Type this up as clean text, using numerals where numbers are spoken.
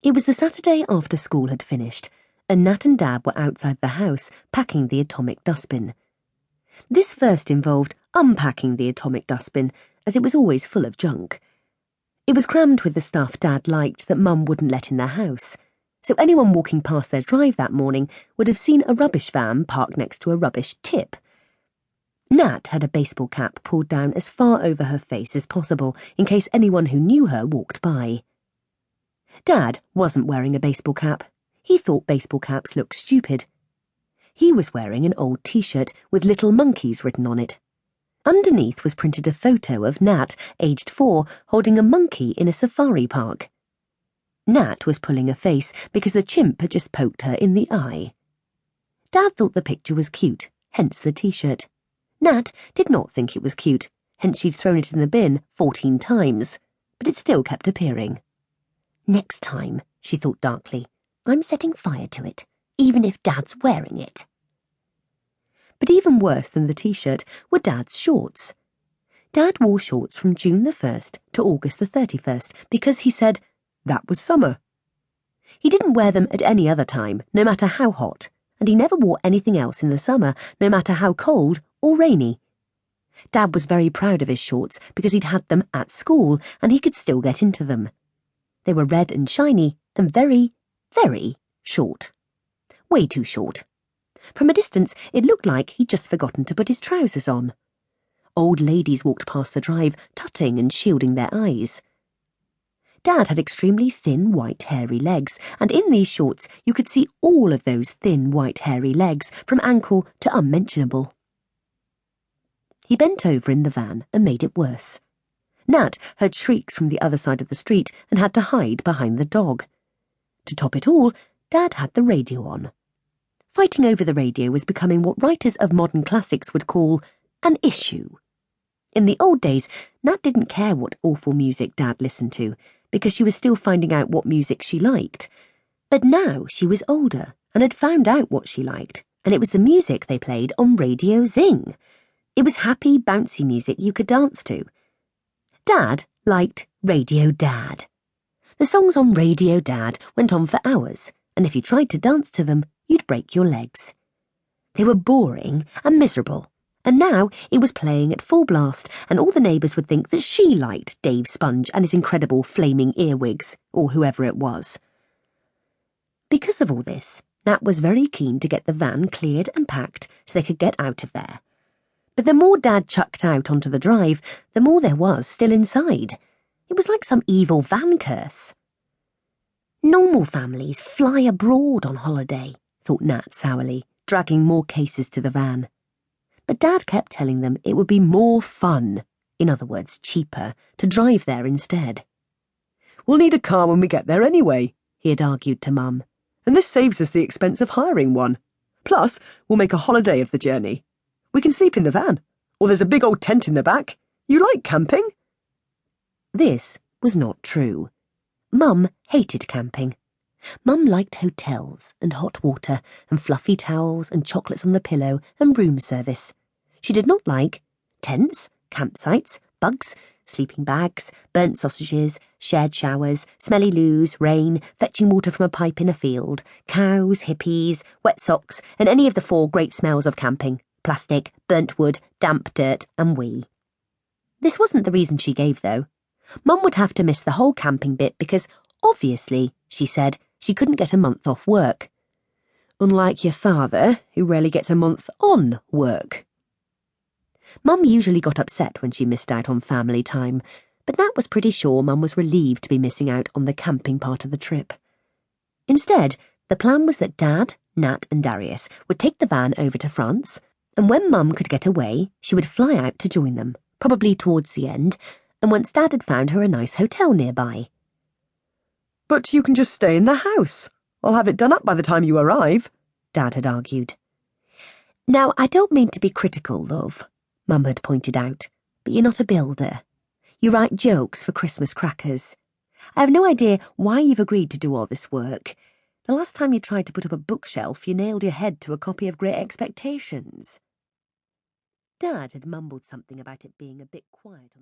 It was the Saturday after school had finished, and Nat and Dad were outside the house packing the atomic dustbin. This first involved unpacking the atomic dustbin, as it was always full of junk. It was crammed with the stuff Dad liked that Mum wouldn't let in their house, so anyone walking past their drive that morning would have seen a rubbish van parked next to a rubbish tip. Nat had a baseball cap pulled down as far over her face as possible in case anyone who knew her walked by. Dad wasn't wearing a baseball cap. He thought baseball caps looked stupid. He was wearing an old t-shirt with little monkeys written on it. Underneath was printed a photo of Nat, aged 4, holding a monkey in a safari park. Nat was pulling a face because the chimp had just poked her in the eye. Dad thought the picture was cute, hence the t-shirt. Nat did not think it was cute, hence she'd thrown it in the bin 14 times, but it still kept appearing. Next time, she thought darkly, I'm setting fire to it, even if Dad's wearing it. But even worse than the t-shirt were Dad's shorts. Dad wore shorts from June the 1st to August the 31st because he said that was summer. He didn't wear them at any other time, no matter how hot, and he never wore anything else in the summer, no matter how cold or rainy. Dad was very proud of his shorts because he'd had them at school and he could still get into them. They were red and shiny and very, very short. Way too short. From a distance, it looked like he'd just forgotten to put his trousers on. Old ladies walked past the drive, tutting and shielding their eyes. Dad had extremely thin, white, hairy legs, and in these shorts you could see all of those thin, white, hairy legs from ankle to unmentionable. He bent over in the van and made it worse. Nat heard shrieks from the other side of the street and had to hide behind the dog. To top it all, Dad had the radio on. Fighting over the radio was becoming what writers of modern classics would call an issue. In the old days, Nat didn't care what awful music Dad listened to, because she was still finding out what music she liked. But now she was older and had found out what she liked, and it was the music they played on Radio Zing. It was happy, bouncy music you could dance to. Dad liked Radio Dad. The songs on Radio Dad went on for hours, and if you tried to dance to them, you'd break your legs. They were boring and miserable, and now it was playing at full blast, and all the neighbours would think that she liked Dave Sponge and his incredible flaming earwigs, or whoever it was. Because of all this, Nat was very keen to get the van cleared and packed so they could get out of there. But the more Dad chucked out onto the drive, the more there was still inside. It was like some evil van curse. Normal families fly abroad on holiday, thought Nat sourly, dragging more cases to the van. But Dad kept telling them it would be more fun, in other words, cheaper, to drive there instead. We'll need a car when we get there anyway, he had argued to Mum, and this saves us the expense of hiring one. Plus, we'll make a holiday of the journey. We can sleep in the van, or there's a big old tent in the back. You like camping? This was not true. Mum hated camping. Mum liked hotels and hot water and fluffy towels and chocolates on the pillow and room service. She did not like tents, campsites, bugs, sleeping bags, burnt sausages, shared showers, smelly loos, rain, fetching water from a pipe in a field, cows, hippies, wet socks, and any of the 4 great smells of camping: plastic, burnt wood, damp dirt, and wee. This wasn't the reason she gave, though. Mum would have to miss the whole camping bit because, obviously, she said, she couldn't get a month off work. Unlike your father, who rarely gets a month on work. Mum usually got upset when she missed out on family time, but Nat was pretty sure Mum was relieved to be missing out on the camping part of the trip. Instead, the plan was that Dad, Nat and Darius would take the van over to France, and when Mum could get away, she would fly out to join them, probably towards the end, and once Dad had found her a nice hotel nearby. But you can just stay in the house. I'll have it done up by the time you arrive, Dad had argued. Now, I don't mean to be critical, love, Mum had pointed out, but you're not a builder. You write jokes for Christmas crackers. I have no idea why you've agreed to do all this work. The last time you tried to put up a bookshelf, you nailed your head to a copy of Great Expectations. Dad had mumbled something about it being a bit quiet on the